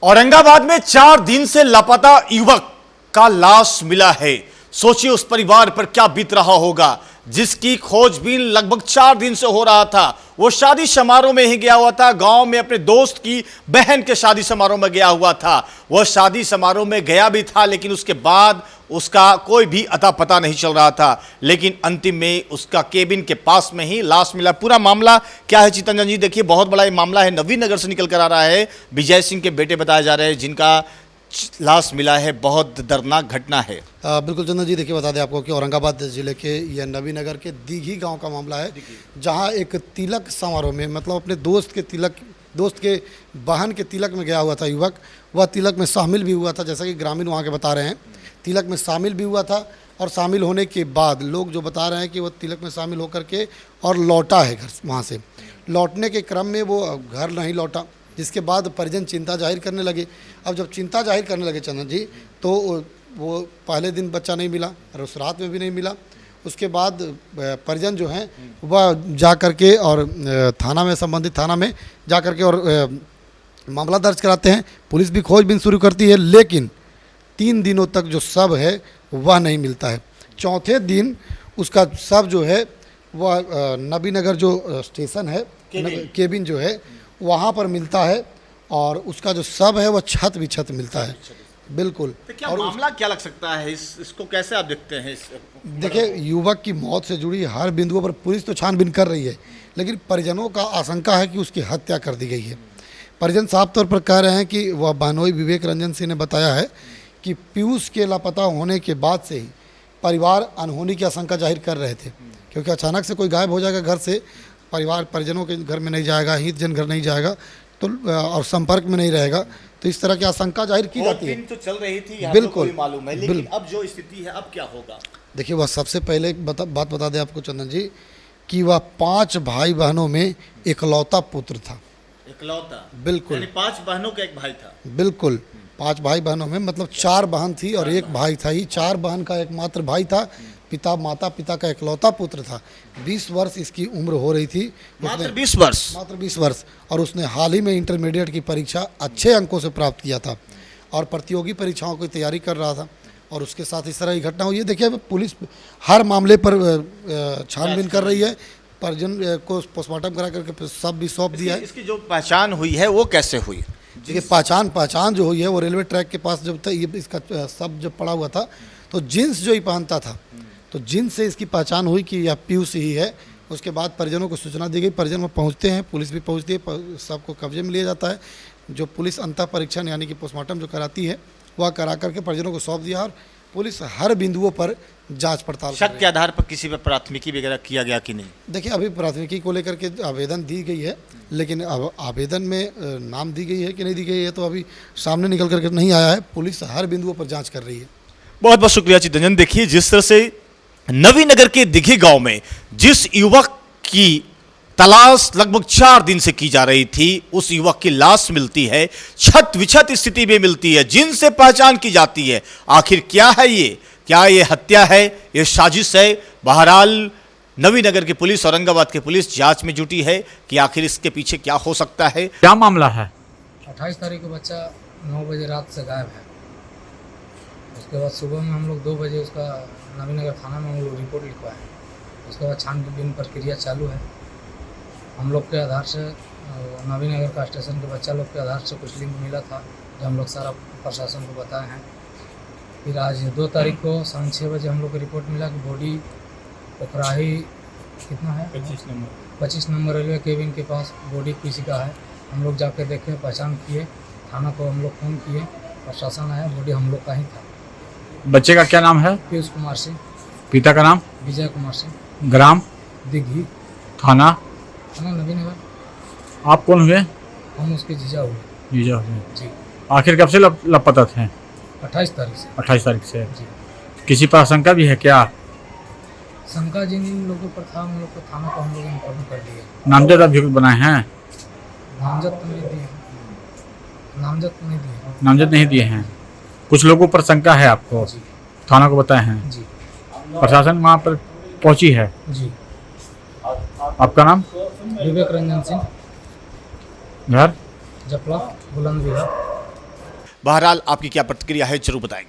औरंगाबाद में 4 दिन से लापता युवक का लाश मिला है। सोचिए उस परिवार पर क्या बीत रहा होगा जिसकी खोजबीन लगभग 4 दिन से हो रहा था। वो शादी समारोह में ही गया हुआ था, गांव में अपने दोस्त की बहन के शादी समारोह में गया हुआ था। वह शादी समारोह में गया भी था, लेकिन उसके बाद उसका कोई भी अता पता नहीं चल रहा था। लेकिन अंतिम में उसका केबिन के पास में ही लाश मिला। पूरा मामला क्या है चितरंजन जी, देखिए बहुत बड़ा ये मामला है, नवीनगर से निकल कर आ रहा है। विजय सिंह के बेटे बताए जा रहे हैं जिनका लाश मिला है। बहुत दर्दनाक घटना है। बिल्कुल चंदन जी, देखिए बता दें आपको कि औरंगाबाद जिले के यह नवीनगर के दीघी गांव का मामला है, जहां एक तिलक समारोह में मतलब अपने दोस्त के बहन के तिलक में गया हुआ था युवक। वह तिलक में शामिल भी हुआ था, जैसा कि ग्रामीण वहां के बता रहे हैं। तिलक में शामिल भी हुआ था और शामिल होने के बाद लोग जो बता रहे हैं कि वह तिलक में शामिल होकर के और लौटा है घर। वहाँ से लौटने के क्रम में वो घर नहीं लौटा, जिसके बाद परिजन चिंता जाहिर करने लगे। अब जब चिंता जाहिर करने लगे चंदन जी, तो वो पहले दिन बच्चा नहीं मिला और उस रात में भी नहीं मिला। उसके बाद परिजन जो हैं वह जा कर के और थाना में, संबंधित थाना में जा कर के और मामला दर्ज कराते हैं। पुलिस भी खोजबीन शुरू करती है, लेकिन 3 दिनों तक जो शव है वह नहीं मिलता है। चौथे दिन उसका शव जो है वह नवीनगर जो स्टेशन है, केबिन जो है वहाँ पर मिलता है और उसका जो शव है वह छत मिलता है। बिल्कुल। तो क्या मामला क्या लग सकता है, इसको कैसे आप देखते हैं? देखिए, युवक की मौत से जुड़ी हर बिंदुओं पर पुलिस तो छानबीन कर रही है, लेकिन परिजनों का आशंका है कि उसकी हत्या कर दी गई है। परिजन साफ तौर पर कह रहे हैं कि वह बहनोई विवेक रंजन सिंह ने बताया है कि पीयूष के लापता होने के बाद से ही परिवार अनहोनी की आशंका जाहिर कर रहे थे, क्योंकि अचानक से कोई गायब हो जाएगा घर से, परिवार परिजनों के घर में नहीं जाएगा, हित जन घर नहीं जाएगा तो और संपर्क में नहीं रहेगा, तो इस तरह की आशंका जाहिर की जाती है। तो चल रही थी, बिल्कुल मालूम है, लेकिन अब जो स्थिति है अब क्या होगा? देखिए, वह सबसे पहले बात बता दें आपको चंदन जी कि वह 5 भाई बहनों में इकलौता पुत्र था। इकलौता? बिल्कुल। यानी 5 बहनों का एक भाई था? बिल्कुल। 5 भाई बहनों में मतलब 4 बहन थी और 1 भाई था। ही 4 बहन का एकमात्र भाई था। माता पिता का इकलौता पुत्र था। 20 वर्ष इसकी उम्र हो रही थी। मात्र 20 वर्ष? मात्र 20 वर्ष। और उसने हाल ही में इंटरमीडिएट की परीक्षा अच्छे अंकों से प्राप्त किया था और प्रतियोगी परीक्षाओं की तैयारी कर रहा था, और उसके साथ इस तरह की घटना हुई है। देखिए, पुलिस हर मामले पर छानबीन कर रही है। परिजन को पोस्टमार्टम करा करके सब भी सौंप दिया है। इसकी जो पहचान हुई है वो कैसे हुई? देखिए, पहचान जो हुई है वो रेलवे ट्रैक के पास जब था ये इसका सब जब पड़ा हुआ था, तो जींस जो ही पहनता था, तो जींस से इसकी पहचान हुई कि यह पीयूष ही है। उसके बाद परिजनों को सूचना दी गई, परिजन वहाँ पहुँचते हैं, पुलिस भी पहुँचती है, सबको कब्जे में लिया जाता है। जो पुलिस अंतः परीक्षण यानी कि पोस्टमार्टम जो कराती है वह करा करके परिजनों को सौंप दिया, और पुलिस हर बिंदुओं पर जांच पड़ताल। शक के आधार पर किसी पर प्राथमिकी वगैरह किया गया कि नहीं? देखिए, अभी प्राथमिकी को लेकर के आवेदन दी गई है, लेकिन अब आवेदन में नाम दी गई है कि नहीं दी गई है तो अभी सामने निकल करके नहीं आया है। पुलिस हर बिंदुओं पर जांच कर रही है। बहुत बहुत शुक्रिया चितरंजन। देखिए, जिस तरह से नवीनगर के दिघी गांव में जिस युवक की तलाश लगभग 4 दिन से की जा रही थी, उस युवक की लाश मिलती है, छत विछत स्थिति में मिलती है, जिनसे पहचान की जाती है। आखिर क्या है ये? क्या ये हत्या है, ये साजिश है? बहरहाल नवीनगर की पुलिस, औरंगाबाद की पुलिस जांच में जुटी है कि आखिर इसके पीछे क्या हो सकता है। क्या मामला है? 28 तारीख को बच्चा 9 बजे रात से गायब है। उसके बाद सुबह में हम लोग 2 बजे उसका नवीनगर थाना में हम लोग रिपोर्ट लिखवाए। उसके बाद छानबीन प्रक्रिया चालू है। हम लोग के आधार से नवीनगर का स्टेशन के बच्चा लोग के आधार से कुछ लिंक मिला था, जो हम लोग सारा प्रशासन को बताए हैं। फिर आज 2 तारीख को शाम 6 बजे हम लोग को रिपोर्ट मिला कि बॉडी पोखराही कितना है 25 नंबर रेलवे केबिन के पास बॉडी किसी का है। हम लोग जाके देखे, पहचान किए, थाना को हम लोग फ़ोन किए, प्रशासन आया, बॉडी हम लोग का ही था। बच्चे का क्या नाम है? पीयूष कुमार सिंह। पिता का नाम? विजय कुमार सिंह। ग्राम? दिघी। थाना? थाना नवीनगर। आप कौन हुए? हम उसके जीजा हुए। जीजा हुए जी। आखिर कब से लापता थे? 28 तारीख से। 28 तारीख से। जी। किसी पर आशंका भी है क्या? शंका जिन लोगों पर था उन लोग को थाना को हम लोग इन्फॉर्म कर दिए। नामजद अभियुक्त बनाए हैं? नामजद तो नहीं दिए। नामजद नहीं दिए हैं। कुछ लोगों पर शंका है आपको? जी। थाना को बताए हैं? जी। प्रशासन वहाँ पर पहुँची है? जी। आपका नाम? विवेक रंजन सिंह। घर? जपला बुलंद विहार। बहरहाल आपकी क्या प्रतिक्रिया है जरूर बताएंगे।